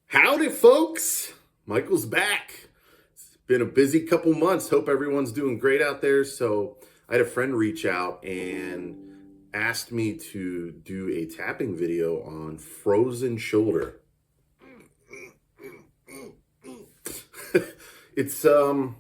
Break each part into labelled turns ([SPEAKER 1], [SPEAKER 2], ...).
[SPEAKER 1] Howdy, folks. Michael's back. It's been a busy couple months. Hope everyone's doing great out there. So I had a friend reach out and asked me to do a tapping video on frozen shoulder. It's an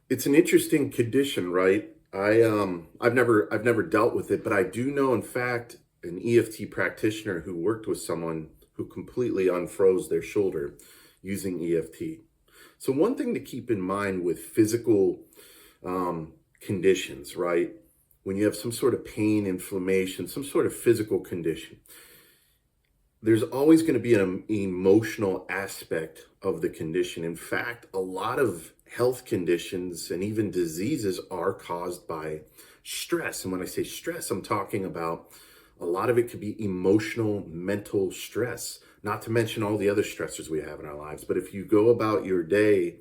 [SPEAKER 1] interesting condition, right? I've never dealt with it, but I do know, in fact, an EFT practitioner who worked with someone who completely unfroze their shoulder using EFT. So one thing to keep in mind with physical conditions, right? When you have some sort of pain, inflammation, some sort of physical condition, there's always going to be an emotional aspect of the condition. In fact, a lot of health conditions and even diseases are caused by stress. And when I say stress, I'm talking about a lot of it could be emotional, mental stress, not to mention all the other stressors we have in our lives. But if you go about your day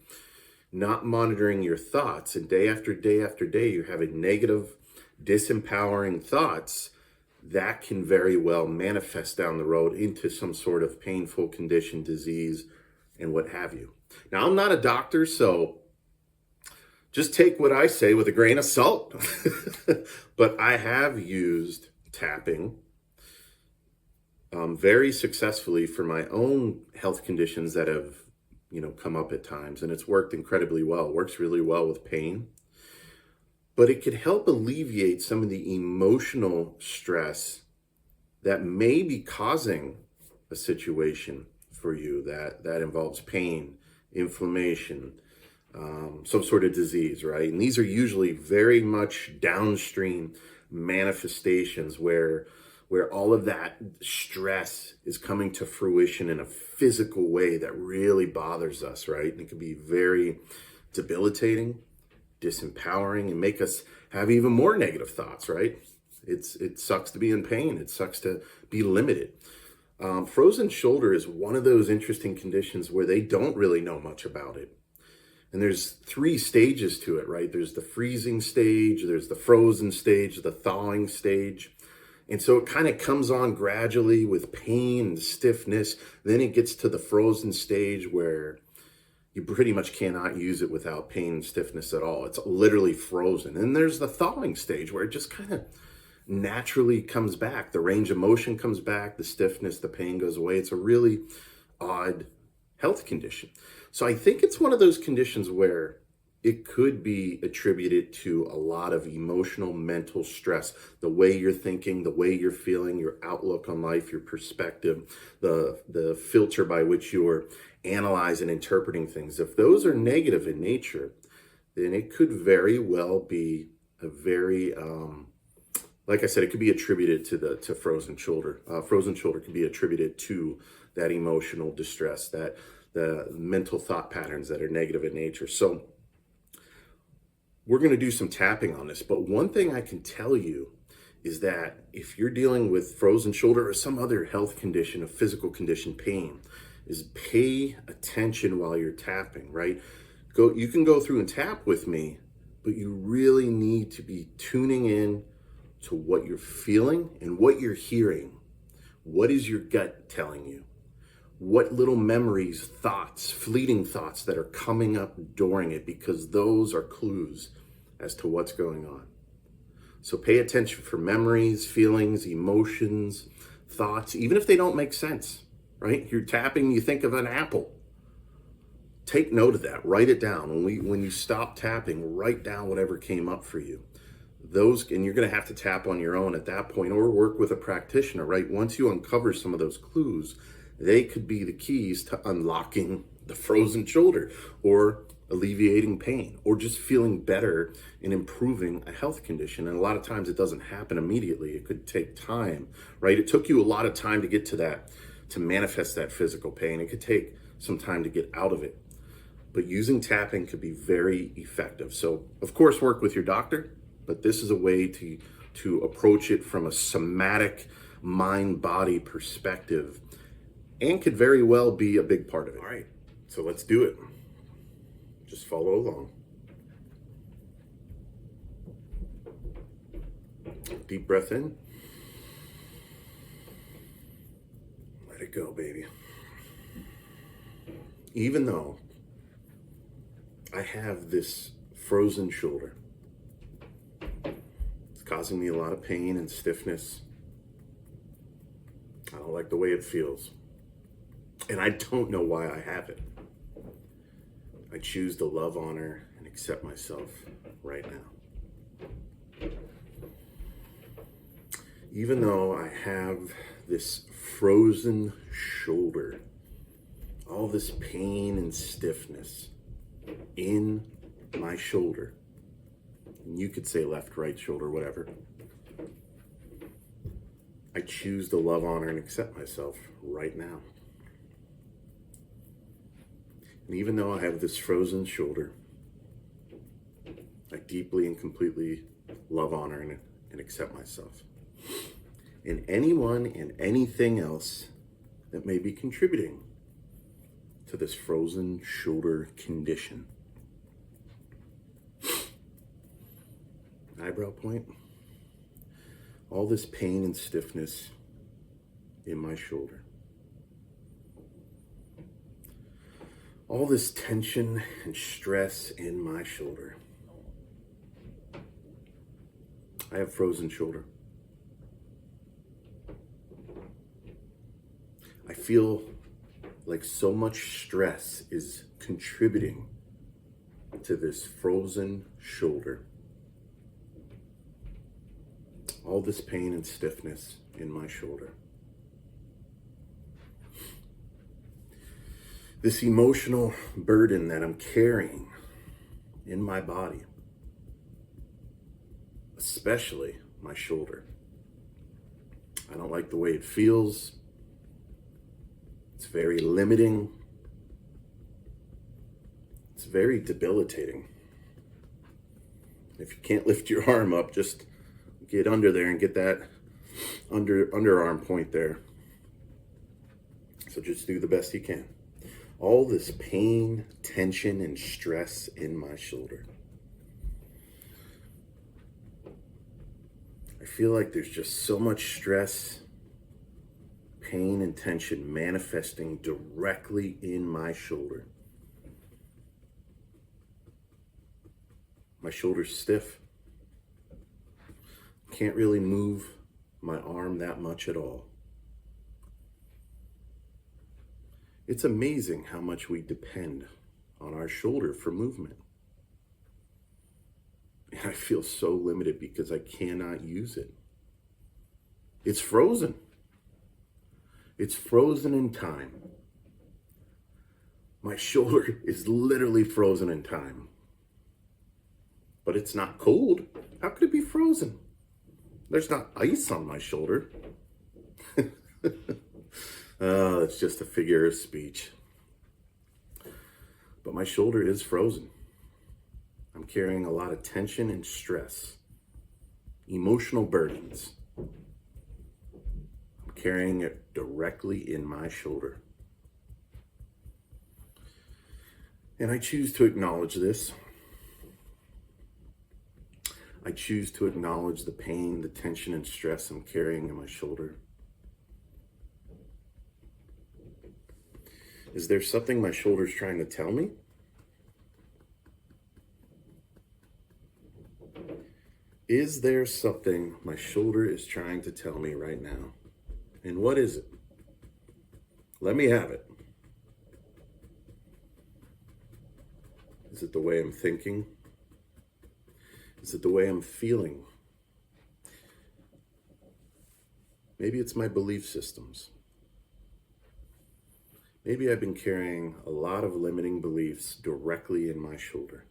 [SPEAKER 1] not monitoring your thoughts, and day after day after day, you're having negative, disempowering thoughts, that can very well manifest down the road into some sort of painful condition, disease, and what have you. Now, I'm not a doctor, so just take what I say with a grain of salt. But I have used tapping very successfully for my own health conditions that have, come up at times, and it's worked incredibly well. It works really well with pain, but it could help alleviate some of the emotional stress that may be causing a situation for you that involves pain, inflammation, some sort of disease, right? And these are usually very much downstream manifestations where all of that stress is coming to fruition in a physical way that really bothers us, right? And it can be very debilitating, disempowering, and make us have even more negative thoughts, right? It sucks to be in pain. It sucks to be limited. Frozen shoulder is one of those interesting conditions where they don't really know much about it. And there's 3 stages to it, right? There's the freezing stage, there's the frozen stage, the thawing stage. And so it kind of comes on gradually with pain and stiffness. Then it gets to the frozen stage where you pretty much cannot use it without pain and stiffness at all. It's literally frozen. And there's the thawing stage where it just kind of naturally comes back. The range of motion comes back, the stiffness, the pain goes away. It's a really odd health condition. So I think it's one of those conditions where it could be attributed to a lot of emotional, mental stress, the way you're thinking, the way you're feeling, your outlook on life, your perspective, the filter by which you're analyzing and interpreting things. If those are negative in nature, then it could very well be a very, like I said, it could be attributed to frozen shoulder. Frozen shoulder can be attributed to that emotional distress, that the mental thought patterns that are negative in nature. So we're going to do some tapping on this, but one thing I can tell you is that if you're dealing with frozen shoulder or some other health condition, a physical condition, pain, is pay attention while you're tapping, right? You can go through and tap with me, but you really need to be tuning in to what you're feeling and what you're hearing. What is your gut telling you? What little memories, thoughts, fleeting thoughts that are coming up during it, because those are clues as to what's going on. So pay attention for memories, feelings, emotions, thoughts, even if they don't make sense, right? You're tapping, you think of an apple. Take note of that, write it down. When you stop tapping, write down whatever came up for you. And you're going to have to tap on your own at that point or work with a practitioner, right? Once you uncover some of those clues, they could be the keys to unlocking the frozen shoulder or alleviating pain or just feeling better and improving a health condition. And a lot of times it doesn't happen immediately. It could take time, right? It took you a lot of time to get to that, to manifest that physical pain. It could take some time to get out of it. But using tapping could be very effective. So, of course, work with your doctor, but this is a way to approach it from a somatic mind-body perspective, and could very well be a big part of it. All right, so let's do it. Just follow along. Deep breath in. Let it go, baby. Even though I have this frozen shoulder, it's causing me a lot of pain and stiffness. I don't like the way it feels. And I don't know why I have it. I choose to love, honor, and accept myself right now. Even though I have this frozen shoulder, all this pain and stiffness in my shoulder, and you could say left, right shoulder, whatever, I choose to love, honor, and accept myself right now. And even though I have this frozen shoulder, I deeply and completely love, honor, and accept myself. And anyone and anything else that may be contributing to this frozen shoulder condition. Eyebrow point. All this pain and stiffness in my shoulder. All this tension and stress in my shoulder. I have frozen shoulder. I feel like so much stress is contributing to this frozen shoulder. All this pain and stiffness in my shoulder. This emotional burden that I'm carrying in my body, especially my shoulder. I don't like the way it feels. It's very limiting. It's very debilitating. If you can't lift your arm up, just get under there and get that underarm point there. So just do the best you can. All this pain, tension, and stress in my shoulder. I feel like there's just so much stress, pain, and tension manifesting directly in my shoulder. My shoulder's stiff. Can't really move my arm that much at all. It's amazing how much we depend on our shoulder for movement. And I feel so limited because I cannot use it. It's frozen. It's frozen in time. My shoulder is literally frozen in time. But it's not cold. How could it be frozen? There's not ice on my shoulder. Oh, it's just a figure of speech. But my shoulder is frozen. I'm carrying a lot of tension and stress, emotional burdens. I'm carrying it directly in my shoulder. And I choose to acknowledge this. I choose to acknowledge the pain, the tension, and stress I'm carrying in my shoulder. Is there something my shoulder's trying to tell me? Is there something my shoulder is trying to tell me right now? And what is it? Let me have it. Is it the way I'm thinking? Is it the way I'm feeling? Maybe it's my belief systems. Maybe I've been carrying a lot of limiting beliefs directly in my shoulder.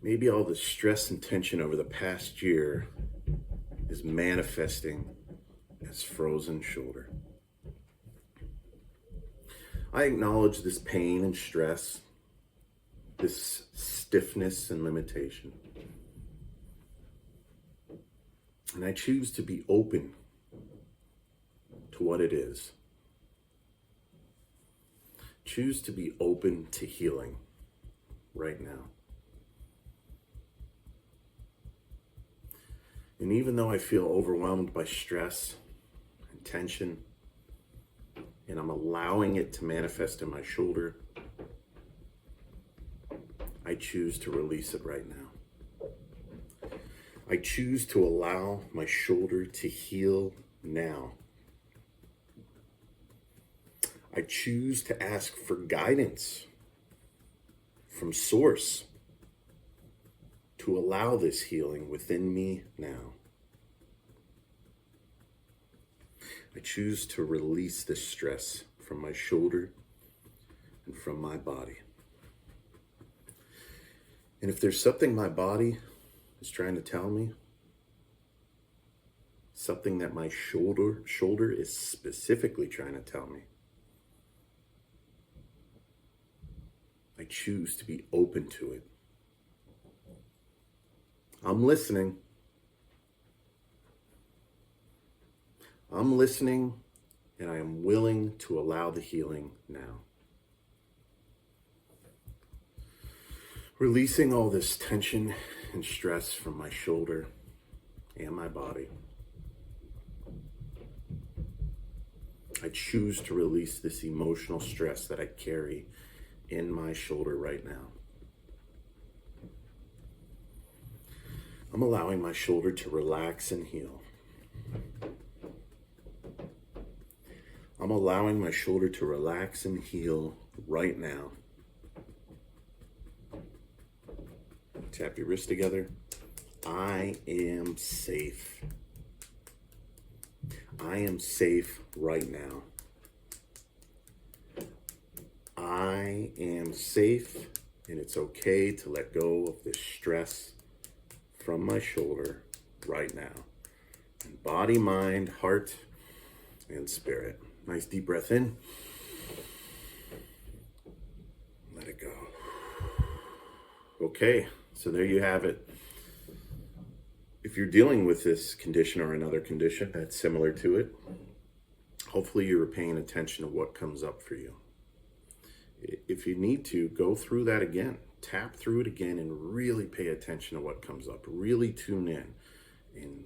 [SPEAKER 1] Maybe all the stress and tension over the past year is manifesting as frozen shoulder. I acknowledge this pain and stress, this stiffness and limitation. And I choose to be open to what it is. Choose to be open to healing right now. And even though I feel overwhelmed by stress and tension and I'm allowing it to manifest in my shoulder, I choose to release it right now. I choose to allow my shoulder to heal now. I choose to ask for guidance from Source to allow this healing within me now. I choose to release this stress from my shoulder and from my body. And if there's something my body is trying to tell me, something that my shoulder is specifically trying to tell me, I choose to be open to it. I'm listening. I'm listening, and I am willing to allow the healing now. Releasing all this tension and stress from my shoulder and my body. I choose to release this emotional stress that I carry in my shoulder right now. I'm allowing my shoulder to relax and heal. I'm allowing my shoulder to relax and heal right now. Tap your wrist together. I am safe. I am safe right now. I am safe, and it's okay to let go of this stress from my shoulder right now. And body, mind, heart, and spirit. Nice deep breath in. Let it go. Okay, so there you have it. If you're dealing with this condition or another condition that's similar to it, hopefully you're paying attention to what comes up for you. If you need to, go through that again. Tap through it again and really pay attention to what comes up. Really tune in and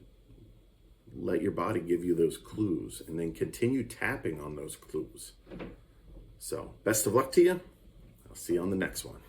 [SPEAKER 1] let your body give you those clues, and then continue tapping on those clues. So, best of luck to you. I'll see you on the next one.